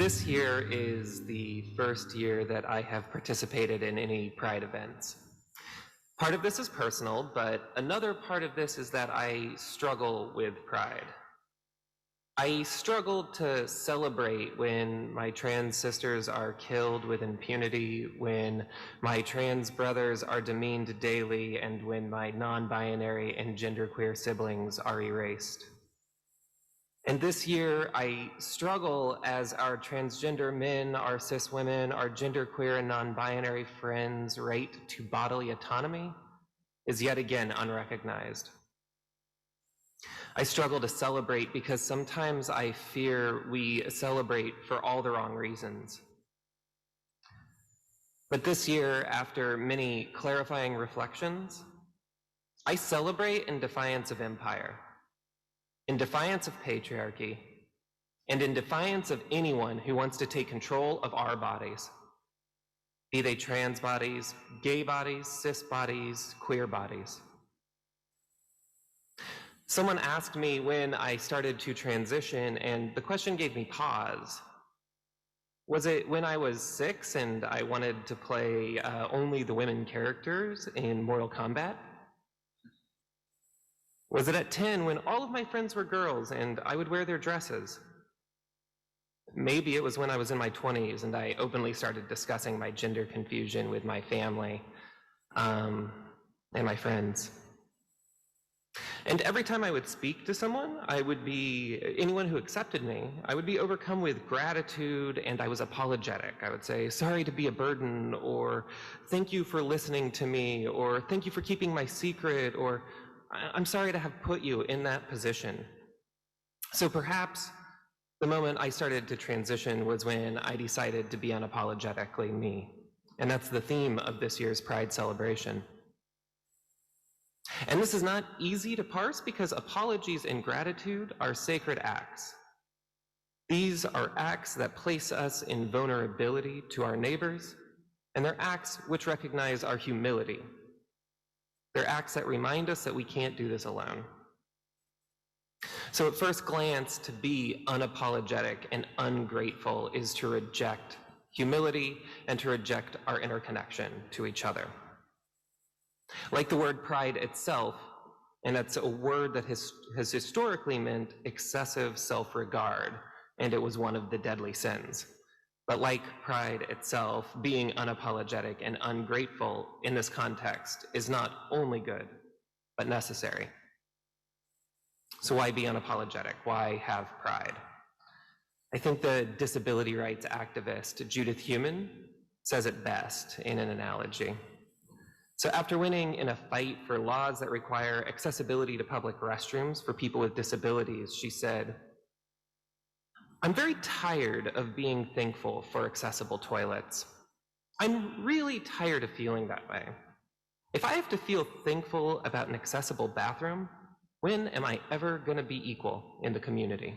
This year is the first year that I have participated in any Pride events. Part of this is personal, but another part of this is that I struggle with pride. I struggle to celebrate when my trans sisters are killed with impunity, when my trans brothers are demeaned daily, and when my non-binary and genderqueer siblings are erased. And this year, I struggle as our transgender men, our cis women, our genderqueer and non-binary friends' right to bodily autonomy is yet again unrecognized. I struggle to celebrate because sometimes I fear we celebrate for all the wrong reasons. But this year, after many clarifying reflections, I celebrate in defiance of empire, in defiance of patriarchy, and in defiance of anyone who wants to take control of our bodies, be they trans bodies, gay bodies, cis bodies, queer bodies. Someone asked me when I started to transition, and the question gave me pause. Was it when I was 6 and I wanted to play only the women characters in Mortal Kombat? Was it at 10 when all of my friends were girls and I would wear their dresses? Maybe it was when I was in my 20s and I openly started discussing my gender confusion with my family and my friends. And every time I would speak to someone, anyone who accepted me, I would be overcome with gratitude, and I was apologetic. I would say, sorry to be a burden, or thank you for listening to me, or thank you for keeping my secret, or I'm sorry to have put you in that position. So perhaps the moment I started to transition was when I decided to be unapologetically me. And that's the theme of this year's Pride celebration. And this is not easy to parse because apologies and gratitude are sacred acts. These are acts that place us in vulnerability to our neighbors, and they're acts which recognize our humility. They're acts that remind us that we can't do this alone. So at first glance, to be unapologetic and ungrateful is to reject humility and to reject our interconnection to each other. Like the word pride itself, and that's a word that has historically meant excessive self-regard, and it was one of the deadly sins. But like pride itself, being unapologetic and ungrateful in this context is not only good, but necessary. So why be unapologetic? Why have pride? I think the disability rights activist Judith Heumann says it best in an analogy. So after winning in a fight for laws that require accessibility to public restrooms for people with disabilities, she said, I'm very tired of being thankful for accessible toilets. I'm really tired of feeling that way. If I have to feel thankful about an accessible bathroom, when am I ever going to be equal in the community?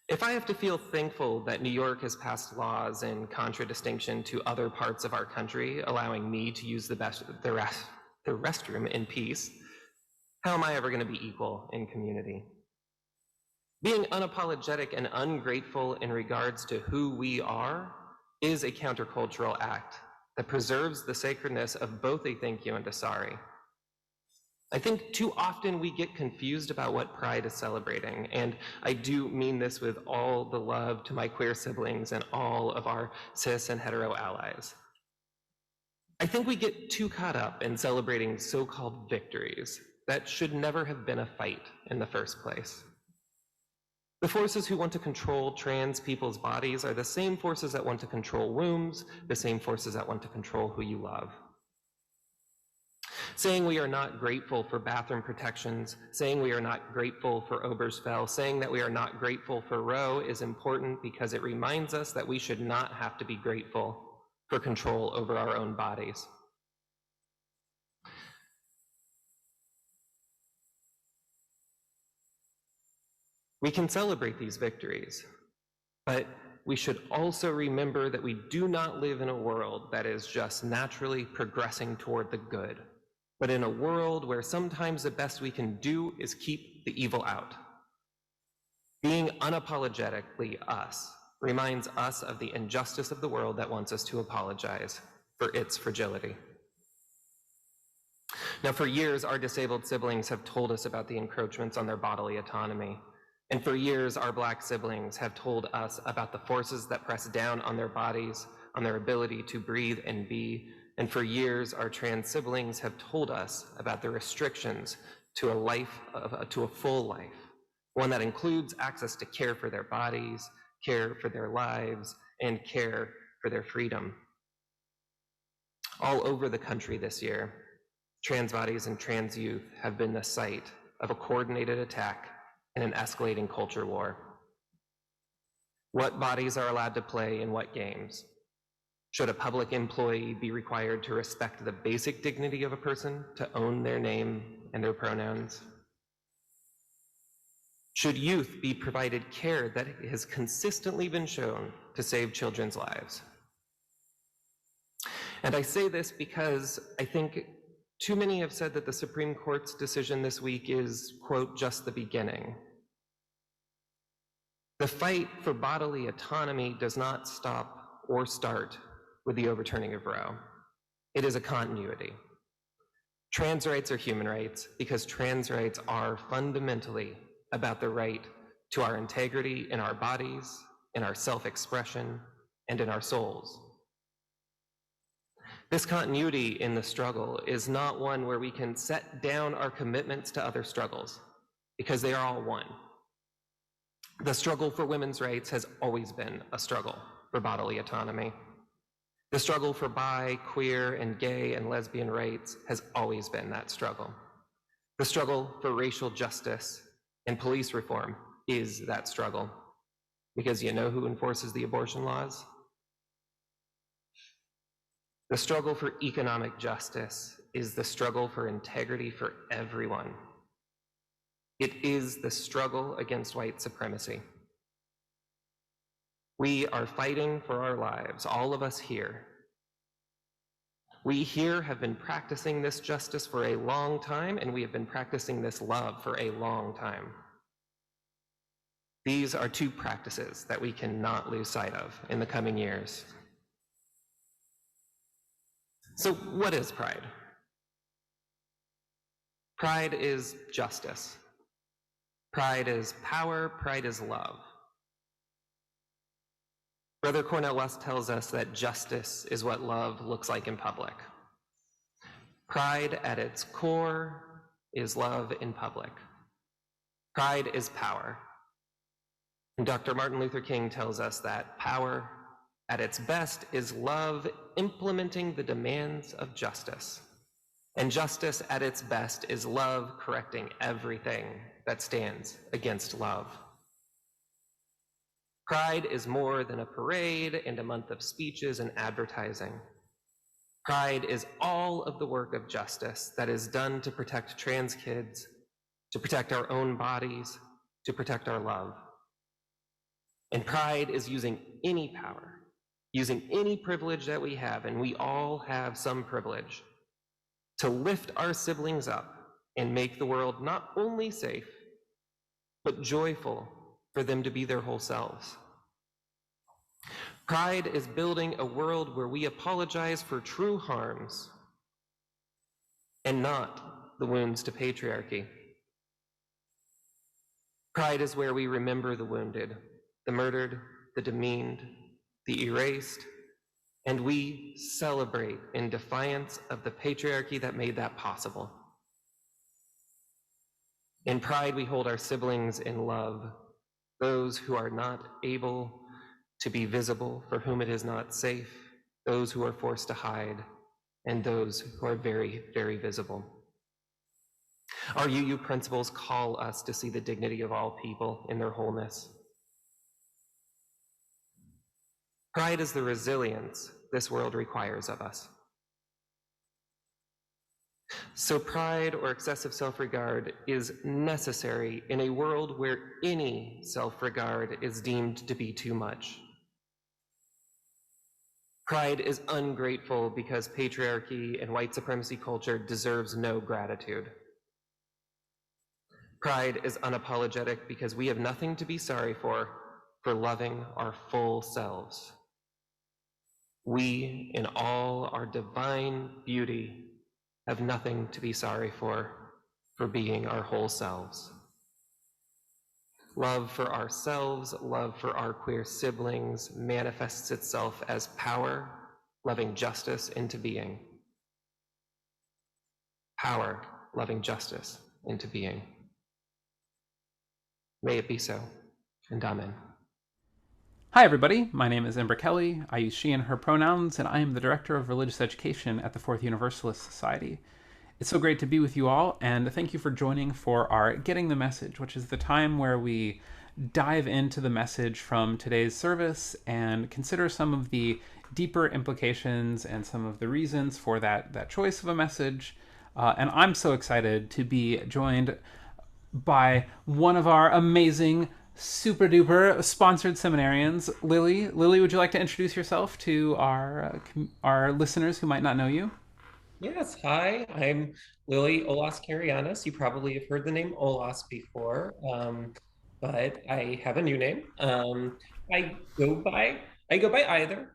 If I have to feel thankful that New York has passed laws in contradistinction to other parts of our country, allowing me to use the restroom in peace, how am I ever going to be equal in community? Being unapologetic and ungrateful in regards to who we are is a countercultural act that preserves the sacredness of both a thank you and a sorry. I think too often we get confused about what pride is celebrating, and I do mean this with all the love to my queer siblings and all of our cis and hetero allies. I think we get too caught up in celebrating so-called victories that should never have been a fight in the first place. The forces who want to control trans people's bodies are the same forces that want to control wombs, the same forces that want to control who you love. Saying we are not grateful for bathroom protections, saying we are not grateful for Obergefell, saying that we are not grateful for Roe is important because it reminds us that we should not have to be grateful for control over our own bodies. We can celebrate these victories, but we should also remember that we do not live in a world that is just naturally progressing toward the good, but in a world where sometimes the best we can do is keep the evil out. Being unapologetically us reminds us of the injustice of the world that wants us to apologize for its fragility. Now, for years, our disabled siblings have told us about the encroachments on their bodily autonomy. And for years, our Black siblings have told us about the forces that press down on their bodies, on their ability to breathe and be. And for years, our trans siblings have told us about the restrictions to a full life, one that includes access to care for their bodies, care for their lives, and care for their freedom. All over the country this year, trans bodies and trans youth have been the site of a coordinated attack and an escalating culture war. What bodies are allowed to play in what games? Should a public employee be required to respect the basic dignity of a person, to own their name and their pronouns? Should youth be provided care that has consistently been shown to save children's lives? And I say this because I think too many have said that the Supreme Court's decision this week is, quote, just the beginning. The fight for bodily autonomy does not stop or start with the overturning of Roe. It is a continuity. Trans rights are human rights because trans rights are fundamentally about the right to our integrity in our bodies, in our self-expression, and in our souls. This continuity in the struggle is not one where we can set down our commitments to other struggles, because they are all one. The struggle for women's rights has always been a struggle for bodily autonomy. The struggle for bi, queer, and gay and lesbian rights has always been that struggle. The struggle for racial justice and police reform is that struggle. Because you know who enforces the abortion laws? The struggle for economic justice is the struggle for integrity for everyone. It is the struggle against white supremacy. We are fighting for our lives, all of us here. We here have been practicing this justice for a long time, and we have been practicing this love for a long time. These are two practices that we cannot lose sight of in the coming years. So what is pride? Pride is justice. Pride is power. Pride is love. Brother Cornel West tells us that justice is what love looks like in public. Pride at its core is love in public. Pride is power. And Dr. Martin Luther King tells us that power at its best is love implementing the demands of justice. And justice at its best is love correcting everything that stands against love. Pride is more than a parade and a month of speeches and advertising. Pride is all of the work of justice that is done to protect trans kids, to protect our own bodies, to protect our love. And pride is using any power, using any privilege that we have, and we all have some privilege, to lift our siblings up and make the world not only safe, but joyful for them to be their whole selves. Pride is building a world where we apologize for true harms and not the wounds to patriarchy. Pride is where we remember the wounded, the murdered, the demeaned, the erased, and we celebrate in defiance of the patriarchy that made that possible. In pride, we hold our siblings in love, those who are not able to be visible, for whom it is not safe, those who are forced to hide, and those who are very, very visible. Our UU principles call us to see the dignity of all people in their wholeness. Pride is the resilience this world requires of us. So pride or excessive self-regard is necessary in a world where any self-regard is deemed to be too much. Pride is ungrateful because patriarchy and white supremacy culture deserves no gratitude. Pride is unapologetic because we have nothing to be sorry for loving our full selves. We, in all our divine beauty, have nothing to be sorry for being our whole selves. Love for ourselves, love for our queer siblings manifests itself as power, loving justice into being. Power, loving justice into being. May it be so, and amen. Hi, everybody. My name is Amber Kelly. I use she and her pronouns, and I am the Director of Religious Education at the Fourth Universalist Society. It's so great to be with you all, and thank you for joining for our Getting the Message, which is the time where we dive into the message from today's service and consider some of the deeper implications and some of the reasons for that choice of a message. And I'm so excited to be joined by one of our amazing, super duper sponsored seminarians, Lily. Lily, would you like to introduce yourself to our listeners who might not know you? Yes, hi, I'm Lily Carayannis. You probably have heard the name Olas before, but I have a new name. I go by I go by either.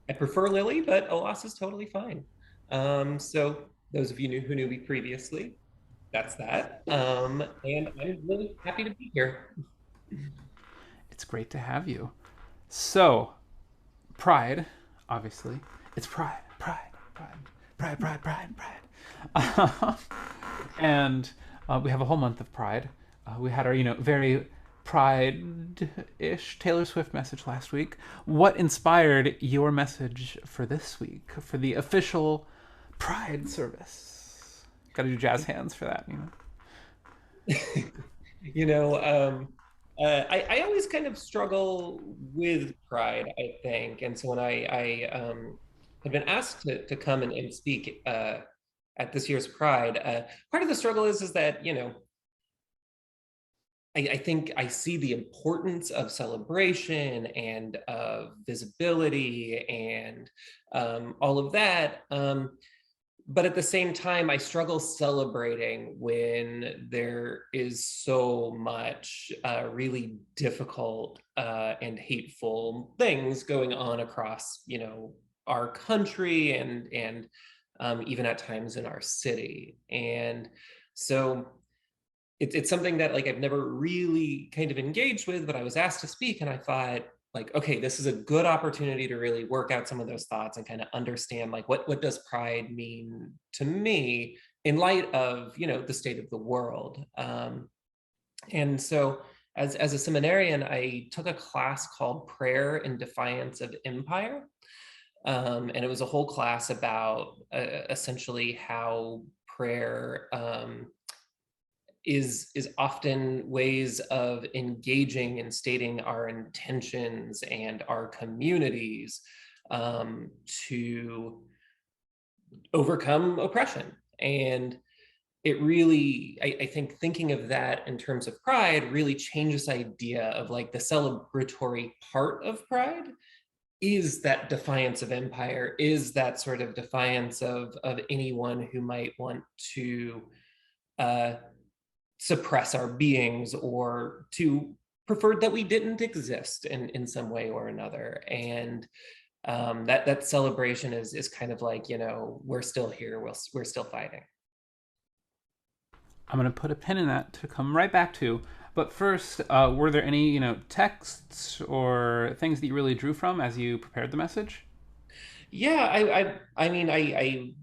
I prefer Lily, but Olas is totally fine. So those of you who knew me previously, that's that. And I'm really happy to be here. It's great to have you. So, Pride, obviously. It's Pride, Pride, Pride, Pride, Pride, Pride, Pride. And we have a whole month of Pride. We had our, very Pride-ish Taylor Swift message last week. What inspired your message for this week, for the official Pride service? Got to do jazz hands for that, You know, I always kind of struggle with pride, I think. And so when I had been asked to come and speak at this year's Pride, part of the struggle is that, I think I see the importance of celebration and of visibility and all of that. But at the same time, I struggle celebrating when there is so much really difficult and hateful things going on across, our country and even at times in our city. And so it's something that like I've never really kind of engaged with, but I was asked to speak, and I thought, like, okay, this is a good opportunity to really work out some of those thoughts and kind of understand like what does pride mean to me in light of the state of the world. And so as a seminarian, I took a class called Prayer in Defiance of Empire. And it was a whole class about essentially how prayer is often ways of engaging and stating our intentions and our communities to overcome oppression. And it really, I think thinking of that in terms of pride really changes the idea of like the celebratory part of pride is that defiance of empire, is that sort of defiance of anyone who might want to uh, suppress our beings or to prefer that we didn't exist in some way or another. And that celebration is kind of like, we're still here, we're still fighting. I'm going to put a pin in that to come right back to. But first, were there any, texts or things that you really drew from as you prepared the message? Yeah, I mean, I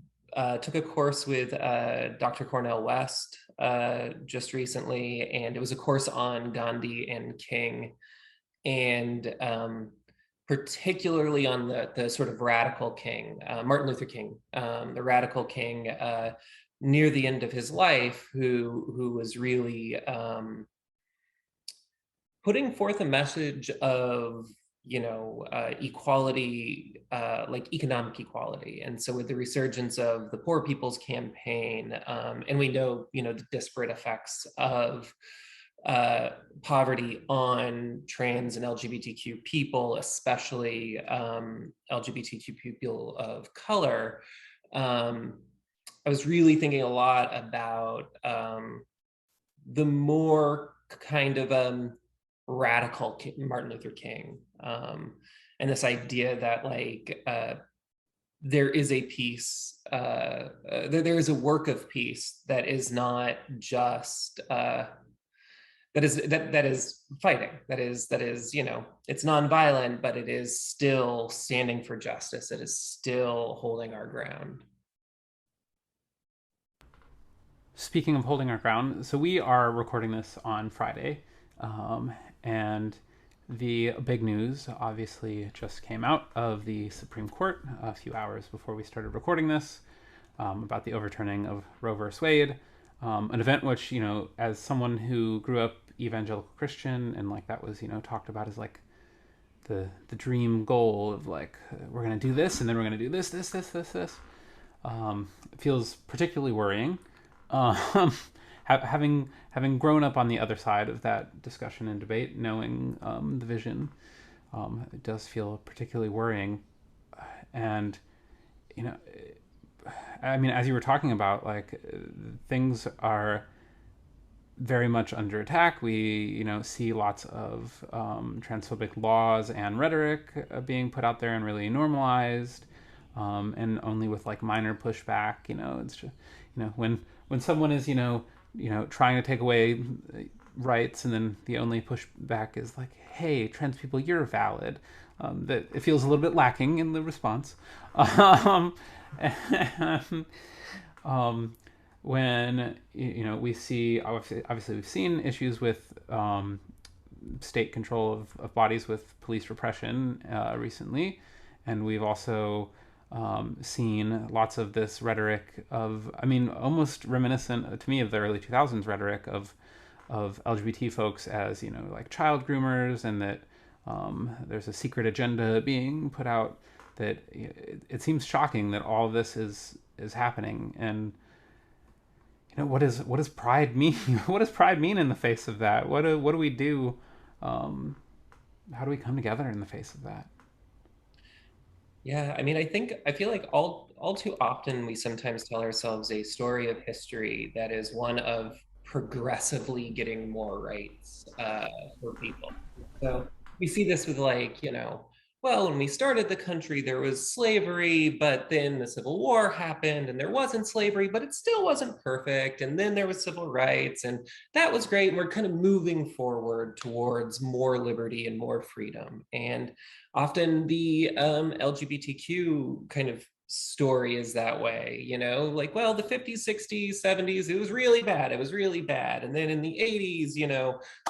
took a course with Dr. Cornell West just recently, and it was a course on Gandhi and King, and particularly on the sort of radical King, Martin Luther King, the radical King near the end of his life, who was really putting forth a message of equality, like economic equality. And so with the resurgence of the Poor People's Campaign, and we know the disparate effects of poverty on trans and LGBTQ people, especially LGBTQ people of color, was really thinking a lot about the more kind of radical Martin Luther King, and this idea that like there is a peace, there is a work of peace that is not just that is fighting, that is it's nonviolent, but it is still standing for justice, it is still holding our ground. Speaking of holding our ground, so we are recording this on Friday, and the big news obviously just came out of the Supreme Court a few hours before we started recording this, about the overturning of Roe versus Wade, an event which, as someone who grew up evangelical Christian, and like that was, talked about as like the dream goal of like, we're going to do this and then we're going to do this. It feels particularly worrying. Having grown up on the other side of that discussion and debate, knowing the vision, it does feel particularly worrying. And I mean, as you were talking about, like things are very much under attack. We see lots of transphobic laws and rhetoric being put out there and really normalized, and only with like minor pushback. It's just when someone is trying to take away rights, and then the only pushback is like, hey, trans people, you're valid. That it feels a little bit lacking in the response. When we see, obviously we've seen issues with state control of bodies with police repression recently, and we've also seen lots of this rhetoric of, I mean, almost reminiscent to me of the early 2000s rhetoric of LGBT folks as like child groomers, and that there's a secret agenda being put out. That it seems shocking that all of this is happening. And what does pride mean? What does pride mean in the face of that? What do we do? How do we come together in the face of that? Yeah, I mean, I feel like all too often we sometimes tell ourselves a story of history that is one of progressively getting more rights for people. So we see this with like, well, when we started the country, there was slavery, but then the Civil War happened and there wasn't slavery, but it still wasn't perfect. And then there was civil rights, and that was great. And we're kind of moving forward towards more liberty and more freedom. And often the LGBTQ kind of story is that way, like, well, the 50s, 60s, 70s, it was really bad. It was really bad. And then in the 80s,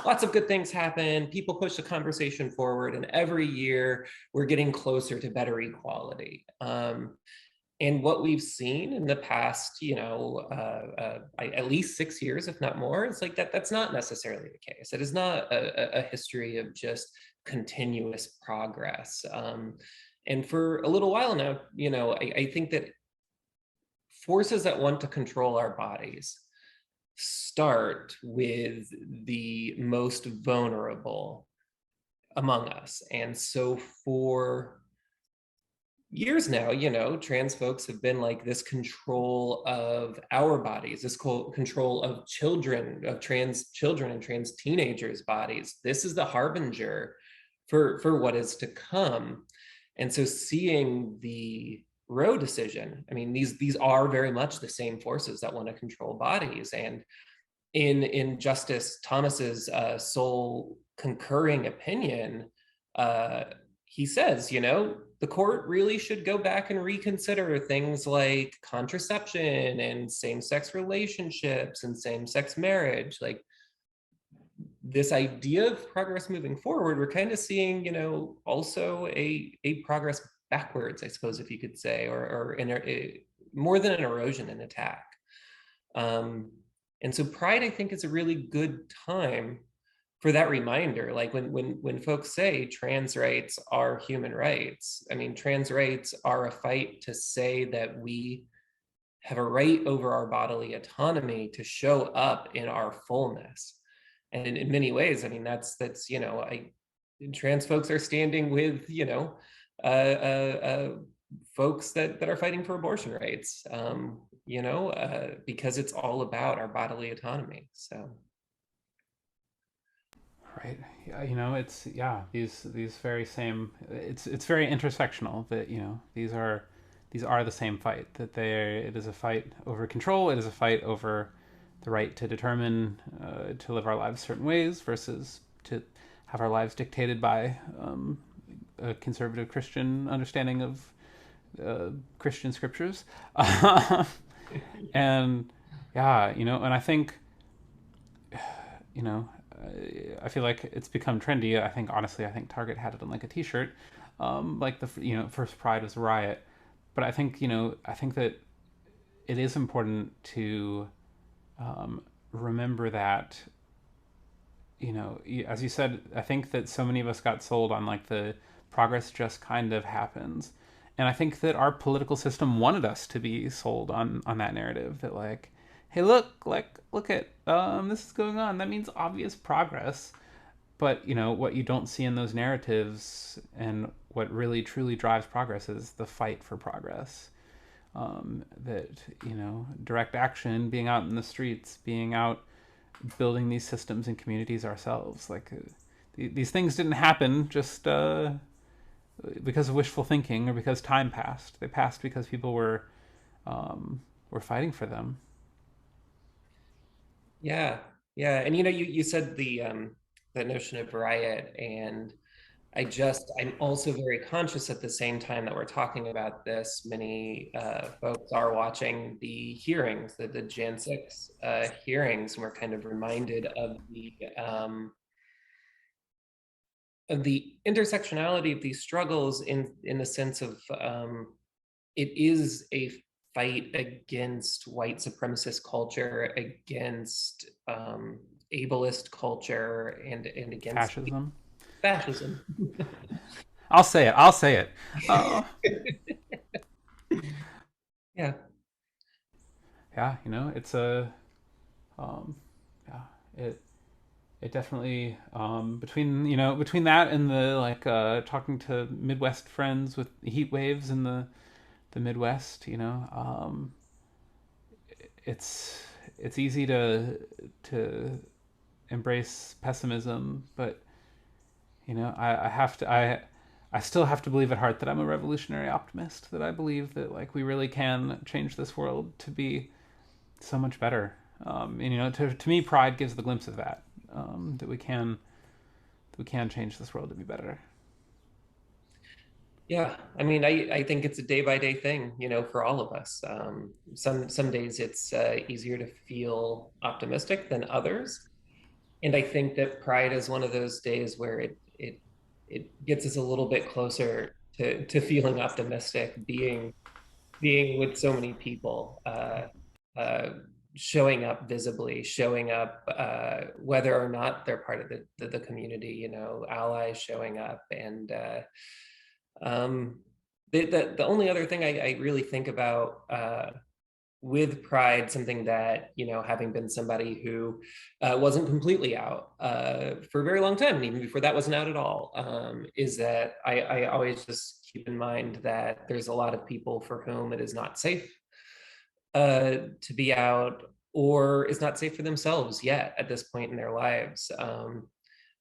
lots of good things happened. People push the conversation forward. And every year we're getting closer to better equality. And what we've seen in the past, at least 6 years, if not more, is like that's not necessarily the case. It is not a history of just continuous progress. And for a little while now, I think that forces that want to control our bodies start with the most vulnerable among us. And so for years now, trans folks have been like this control of our bodies, this control of children, of trans children and trans teenagers' bodies. This is the harbinger for what is to come. And so seeing the Roe decision, I mean, these are very much the same forces that want to control bodies. And in Justice Thomas's sole concurring opinion, he says, the court really should go back and reconsider things like contraception and same-sex relationships and same-sex marriage. Like, this idea of progress moving forward, we're kind of seeing, also a progress backwards, I suppose, if you could say, or more than an erosion, an attack. And so Pride, I think, is a really good time for that reminder. Like when folks say trans rights are human rights, I mean, trans rights are a fight to say that we have a right over our bodily autonomy to show up in our fullness. And in many ways, I mean, that's trans folks are standing with folks that are fighting for abortion rights, because it's all about our bodily autonomy. So, Right. Yeah, it's these very same. It's very intersectional. That these are the same fight. That they it is a fight over control. It is a fight over the right to determine to live our lives certain ways versus to have our lives dictated by a conservative Christian understanding of Christian scriptures. And yeah, and I think you know, I feel like it's become trendy. I think honestly, I think Target had it on like a T-shirt, like the first Pride was a riot. But I think that it is important to remember that as you said, I think that so many of us got sold on like the progress just kind of happens, and I think that our political system wanted us to be sold on that narrative that like, hey, look at this is going on. That means obvious progress. But what you don't see in those narratives, and what really truly drives progress, is the fight for progress. That direct action, being out in the streets, being out building these systems and communities ourselves. Like these things didn't happen just because of wishful thinking or because time passed. They passed because people were fighting for them. yeah, yeah. And you said the notion of riot, and I'm also very conscious at the same time that we're talking about this. Many folks are watching the hearings, the Jan 6 hearings, and we're kind of reminded of the intersectionality of these struggles in the sense of it is a fight against white supremacist culture, against ableist culture, and against Fascism. fascism. I'll say it. I'll say it. Yeah. Yeah, it's a um, yeah, it definitely between that and the like talking to Midwest friends with heat waves in the Midwest, it's easy to embrace pessimism, but I have to I still have to believe at heart that I'm a revolutionary optimist. That I believe that like we really can change this world to be so much better. And to me, Pride gives the glimpse of that. That we can change this world to be better. Yeah, I mean, I think it's a day by day thing, for all of us. Some days it's easier to feel optimistic than others, and I think that Pride is one of those days where it gets us a little bit closer to feeling optimistic, being with so many people, uh, showing up visibly, showing up whether or not they're part of the community, allies showing up, and um, the only other thing I really think about with Pride, something that, having been somebody who wasn't completely out for a very long time, and even before that wasn't out at all, is that I always just keep in mind that there's a lot of people for whom it is not safe to be out, or is not safe for themselves yet at this point in their lives.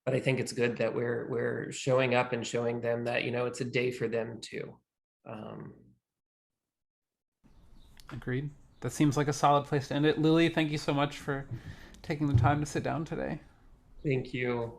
But I think it's good that we're showing up and showing them that it's a day for them too. Um, Agreed. That seems like a solid place to end it. Lily, thank you so much for taking the time to sit down today. thank you.